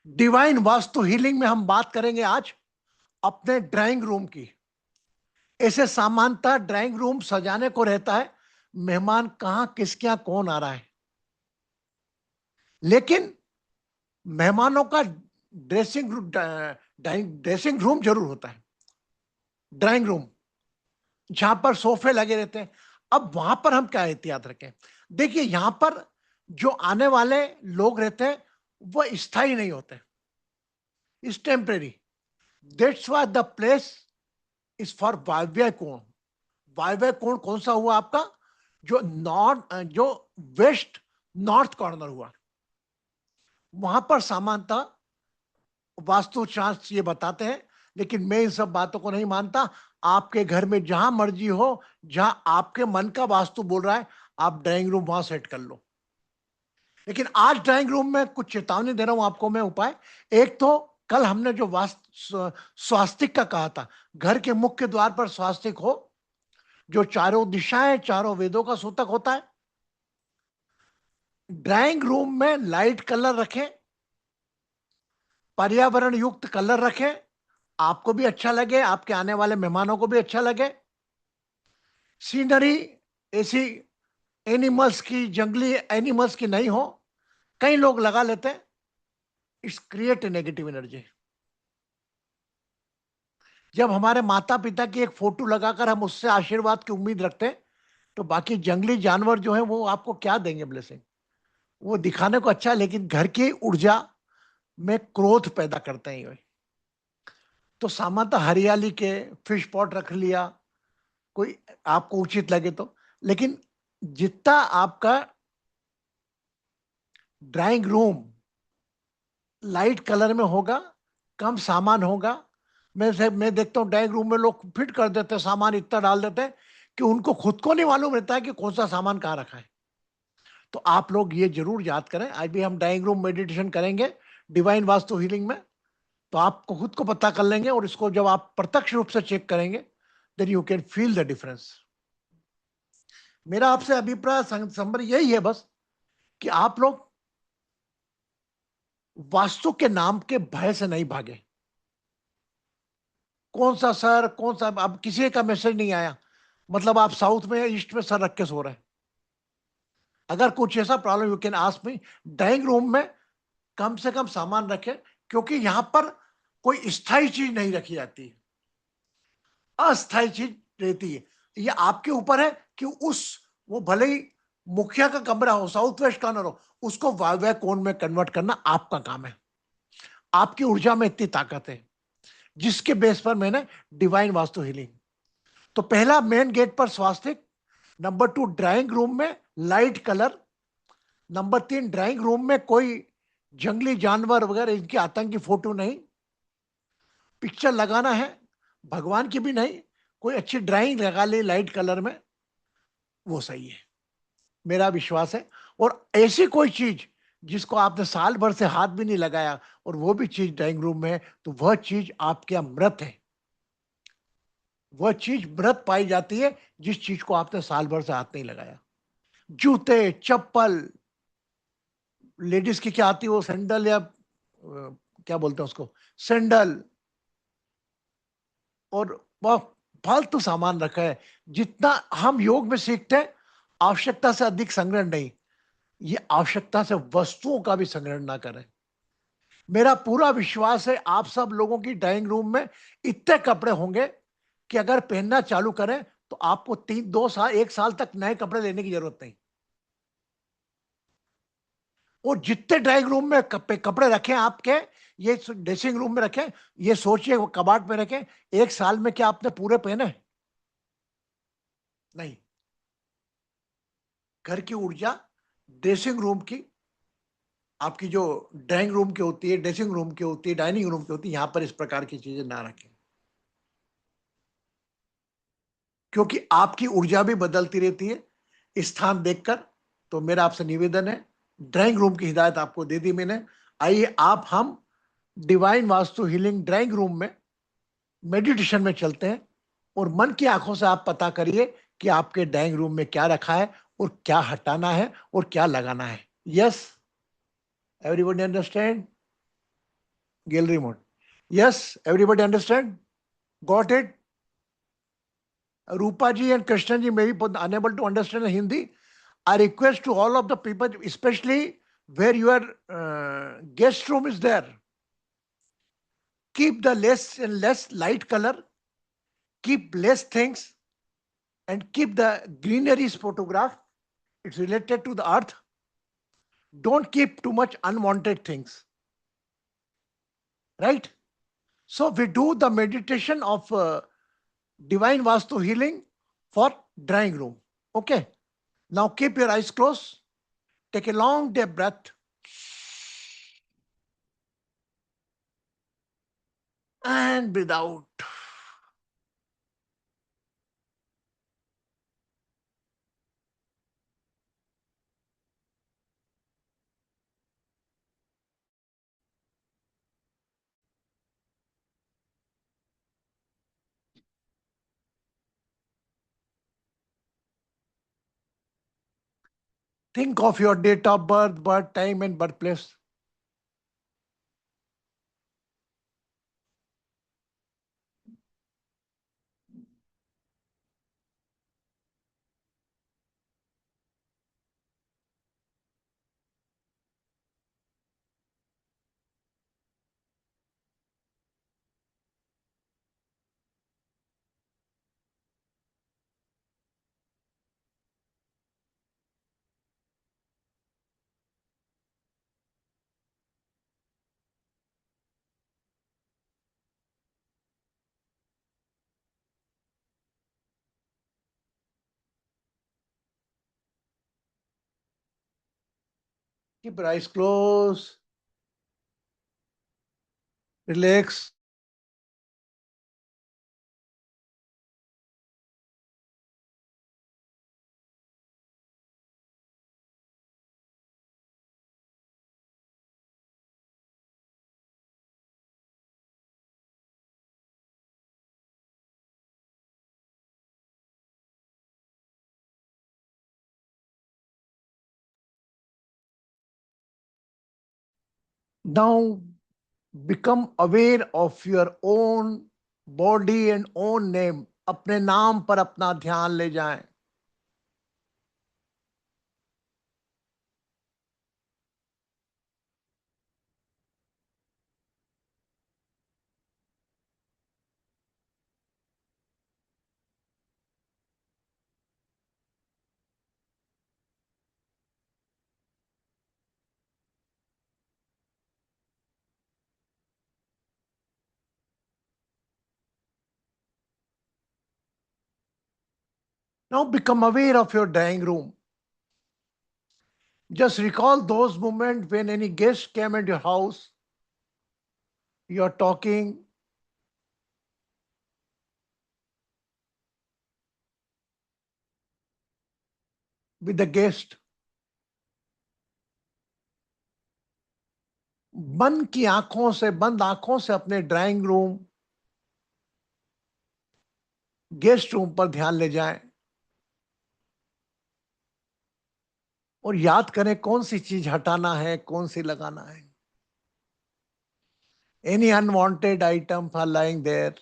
Divine vastu healing में हम बात करेंगे आज अपने ड्राइंग रूम की। ऐसे सामान्यतः ड्राइंग रूम सजाने को रहता है, मेहमान कहां किसके यहां कौन आ रहा है, लेकिन मेहमानों का ड्रेसिंग रूम जरूर होता है। ड्राइंग रूम जहां पर सोफे लगे रहते हैं। अब वहां पर हम क्या एहतियात रखें? देखिए, यहां पर जो आने वाले लोग रहते हैं वह स्थायी नहीं होते, इस temporary. That's why the place is for वायव्य कोण। वायव्य कोण कौन सा हुआ आपका? जो वेस्ट नॉर्थ कॉर्नर हुआ, वहां पर सामान्यतः वास्तुशास्त्र ये बताते हैं, लेकिन मैं इन सब बातों को नहीं मानता। आपके घर में जहां मर्जी हो, जहां आपके मन का वास्तु बोल रहा है, आप ड्राइंग रूम वहां सेट कर लो। लेकिन आज ड्राइंग रूम में कुछ चेतावनी दे रहा हूं आपको मैं उपाय। एक तो कल हमने जो वास्तु स्वास्तिक का कहा था, घर के मुख्य द्वार पर स्वास्तिक हो, जो चारों दिशाएं चारों वेदों का सूतक होता है। ड्राइंग रूम में लाइट कलर रखें, पर्यावरण युक्त कलर रखें, आपको भी अच्छा लगे, आपके आने वाले मेहमानों को भी अच्छा लगे। सीनरी ऐसी एनिमल्स की, जंगली एनिमल्स की नहीं हो। कई लोग लगा लेते हैं, इट्स क्रिएट नेगेटिव एनर्जी। जब हमारे माता पिता की एक फोटो लगाकर हम उससे आशीर्वाद की उम्मीद रखते हैं, तो बाकी जंगली जानवर जो है वो आपको क्या देंगे ब्लेसिंग? वो दिखाने को अच्छा है, लेकिन घर की ऊर्जा में क्रोध पैदा करते हैं ये। तो सामान्यतः हरियाली के फिश पॉट रख लिया, कोई आपको उचित लगे तो। लेकिन जितना आपका ड्राइंग रूम लाइट कलर में होगा, कम सामान होगा। मैं देखता हूँ ड्राइंग रूम में लोग फिट कर देते हैं, सामान इतना डाल देते हैं कि उनको खुद को नहीं मालूम रहता है कि कौन सा सामान कहाँ रखा है। तो आप लोग ये जरूर याद करें, आज भी हम ड्राइंग रूम मेडिटेशन करेंगे डिवाइन वास्तु हीलिंग में, तो आपको खुद को पता कर लेंगे। और इसको जब आप प्रत्यक्ष रूप से चेक करेंगे, then you can feel the difference. मेरा आपसे अभिप्राय संबर यही है बस, कि आप लोग वास्तु के नाम के भय से नहीं भागे। कौन सा सर, कौन सा, अब किसी का मैसेज नहीं आया, मतलब आप साउथ में ईस्ट में सर रख के सो रहे हैं। अगर कुछ ऐसा problem, you can ask me. Drawing room में कम से कम सामान रखें, क्योंकि यहां पर कोई स्थायी चीज नहीं रखी जाती है, अस्थायी चीज रहती है। ये आपके ऊपर है कि वो भले ही मुखिया का कमरा हो, साउथ वेस्ट कॉर्नर हो, उसको वायव्य कोण में कन्वर्ट करना आपका काम है। आपकी ऊर्जा में इतनी ताकत है, जिसके बेस पर मैंने डिवाइन वास्तु हीलिंग। तो पहला, मेन गेट पर स्वास्तिक। नंबर 2, ड्राइंग रूम में light colour. Number 3, drawing room में कोई जंगली जानवर वगैरह इनकी आतंकी फोटो नहीं। पिक्चर लगाना है, भगवान की भी नहीं, कोई अच्छी ड्राइंग लगा ले लाइट कलर में, वो सही है, मेरा विश्वास है। और ऐसी कोई चीज जिसको आपने साल भर से हाथ भी नहीं लगाया, और वो भी चीज ड्राइंग रूम में है, तो वह चीज आपके अमृत है। वह चीज मृत पाई जाती है जिस चीज को आपने साल भर से हाथ नहीं लगाया। जूते, चप्पल, लेडीज की क्या आती है वो सैंडल, या क्या बोलते हैं उसको, सैंडल, और वह फालतू सामान रखा है। जितना हम योग में सीखते हैं, आवश्यकता से अधिक संग्रह नहीं, ये आवश्यकता से वस्तुओं का भी संग्रह ना करें। मेरा पूरा विश्वास है आप सब लोगों की ड्राइंग रूम में इतने कपड़े होंगे कि अगर पहनना चालू करें तो आपको 2 साल 1 साल तक नए कपड़े लेने की जरूरत नहीं। और जितने ड्राइंग रूम में कपड़े रखें आपके, ये ड्रेसिंग रूम में रखें, ये सोचिए वो कबाड़ में रखें, 1 साल में क्या आपने पूरे पहने? नहीं। घर की ऊर्जा ड्रेसिंग रूम की, आपकी जो ड्राइंग रूम की होती है, ड्रेसिंग रूम की होती है, डाइनिंग रूम की होती है, यहां पर इस प्रकार की चीजें ना रखें, क्योंकि आपकी ऊर्जा भी बदलती रहती है स्थान देखकर। तो मेरा आपसे निवेदन है, ड्राइंग रूम की हिदायत आपको दे दी मैंने। आइए आप हम divine vastu healing drawing room में मेडिटेशन में चलते हैं, और मन की आंखों से आप पता करिए कि आपके ड्राइंग रूम में क्या रखा है, और क्या हटाना है, और क्या लगाना है। Yes, everybody understand? Gallery mode. Yes, everybody understand? Got it? Rupa ji and Krishna ji may be unable to understand Hindi. I request to all of the people, especially where your guest room is there, keep the less and less light color, keep less things, and keep the greenery's photograph. It's related to the earth. Don't keep too much unwanted things, right? So we do the meditation of divine Vastu healing for drawing room. Okay. Now keep your eyes closed. Take a long deep breath and breathe out. Think of your date of birth, birth time, and birthplace. Keep your eyes closed. Relax. Now become aware of your own body and own name. अपने नाम पर अपना ध्यान ले जाएं. Now become aware of your dining room. Just recall those moments when any guest came at your house. You're talking with the guest. बंद आंखों से अपने ड्राइंग रूम, गेस्ट रूम पर ध्यान ले जाएं और याद करें कौन सी चीज हटाना है, कौन सी लगाना है. Any unwanted item are lying there.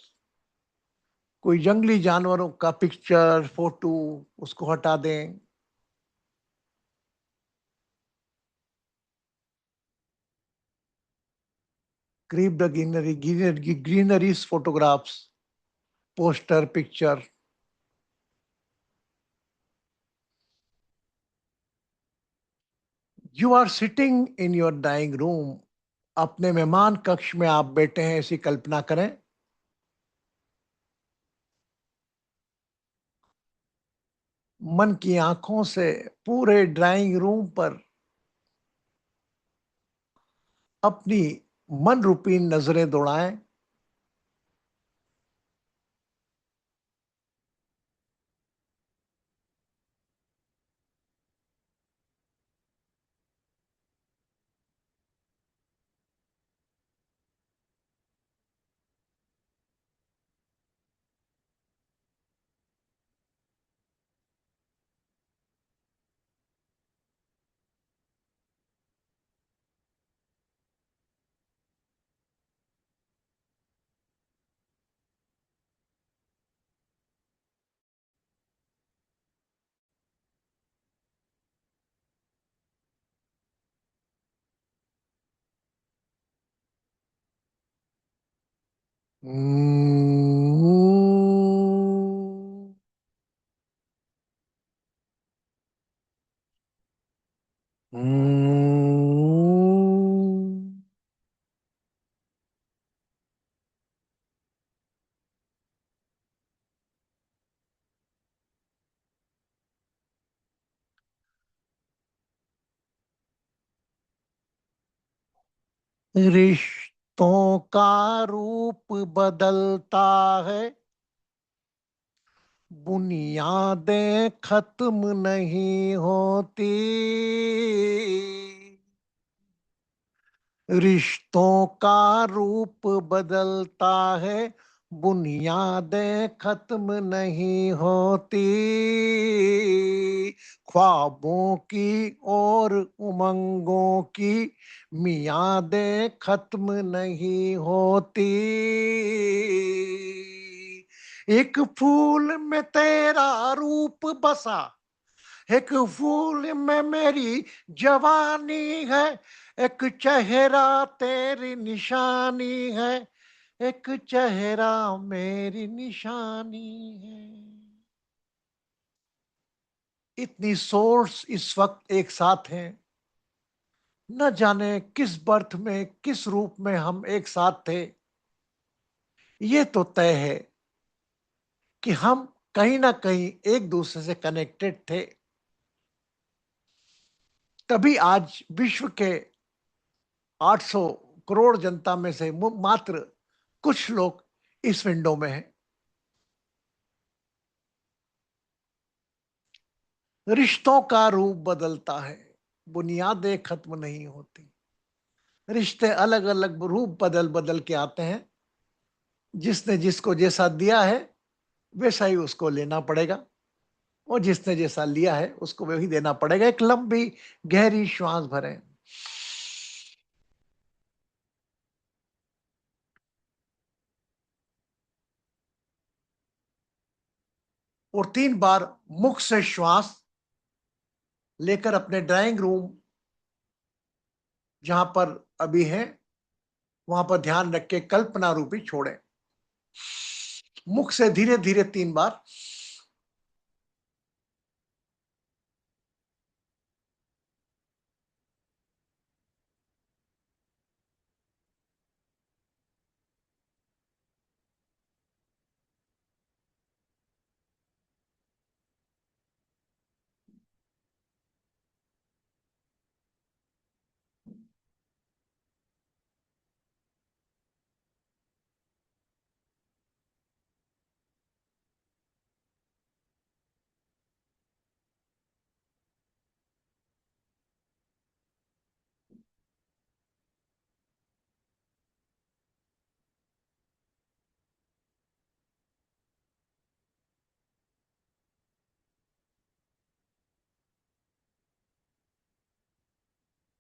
कोई जंगली जानवरों का पिक्चर, फोटो, उसको हटा दें. Keep the greeneries photographs, poster, picture. You are sitting in your dining room. अपने मेहमान कक्ष में आप बैठे हैं, ऐसी कल्पना करें. मन की आंखों से पूरे ड्राइंग रूम पर अपनी मन रूपी नजरें दौड़ाएं. रिश्तों का रूप बदलता है, बुनियादें खत्म नहीं होती। रिश्तों का रूप बदलता है, बुनियादें खत्म नहीं होती। ख्वाबों की और उमंगों की मियादें खत्म नहीं होती। एक फूल में तेरा रूप बसा, एक फूल में मेरी जवानी है, एक चेहरा तेरी निशानी है, एक चेहरा मेरी निशानी है। इतनी सोर्स इस वक्त एक साथ हैं, न जाने किस बर्थ में किस रूप में हम एक साथ थे। ये तो तय है कि हम कहीं ना कहीं एक दूसरे से कनेक्टेड थे, तभी आज विश्व के 800 करोड़ जनता में से मात्र कुछ लोग इस विंडो में हैं। रिश्तों का रूप बदलता है, बुनियादें खत्म नहीं होती। रिश्ते अलग अलग रूप बदल बदल के आते हैं। जिसने जिसको जैसा दिया है वैसा ही उसको लेना पड़ेगा, और जिसने जैसा लिया है उसको वही देना पड़ेगा। एक लंबी गहरी श्वास भरें और 3 बार मुख से श्वास लेकर अपने ड्राइंग रूम जहां पर अभी है वहां पर ध्यान रख के कल्पना रूपी छोड़ें। मुख से धीरे धीरे 3 बार।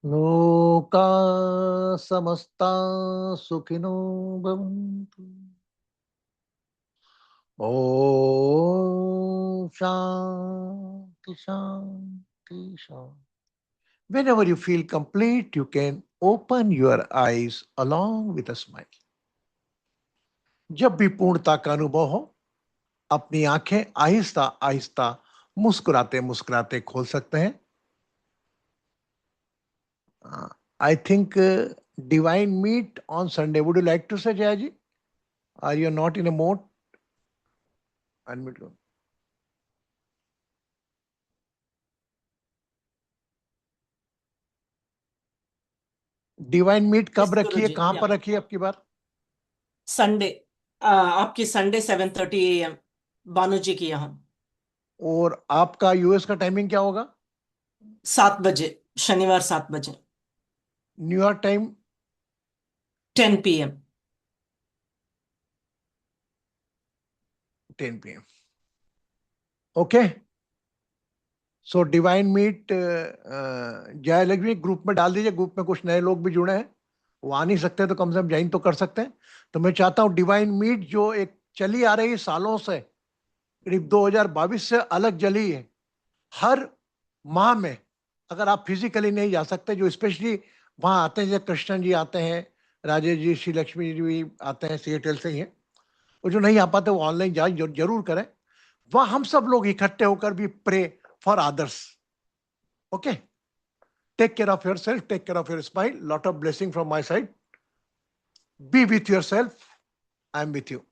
लोका समस्ता सुखिनो भवन्तु। ओम शांति शांति शांति। Whenever you feel complete, you can open your eyes along with a smile. जब भी पूर्णता का अनुभव हो, अपनी आंखें आहिस्ता आहिस्ता मुस्कुराते मुस्कुराते खोल सकते हैं। I think divine meet on Sunday, would you like to say Jaya ji? Are you not in a mode? Unmute. Divine meet yes कब रखी है, गुरुजी, कहां या पर रखी है आपकी बार? संडे, आपकी संडे 7:30 AM बानू जी की यहाँ। और आपका यूएस का टाइमिंग क्या होगा? 7 बजे, शनिवार 7 बजे। New York time 10 PM। 10 PM। Okay, so divine meet Jai Lakshmi group में डाल दीजिए। ग्रुप में कुछ नए लोग भी जुड़े हैं, वो आ नहीं सकते तो कम से कम ज्वाइन तो कर सकते हैं। तो मैं चाहता हूँ डिवाइन मीट जो एक चली आ रही सालों से, करीब 2022 से अलग चली है, हर माह में, अगर आप फिजिकली नहीं जा सकते, जो स्पेशली वहां आते हैं, जैसे कृष्णन जी आते हैं, राजेश जी, श्री लक्ष्मी जी भी आते हैं, सीएटल से ही हैं। और जो नहीं आ पाते वो ऑनलाइन जांच जरूर करें। वहां हम सब लोग इकट्ठे होकर भी pray for others. Okay, take care of your self, take care of your smile, lot of blessing from my side. Be with your self, I am with you.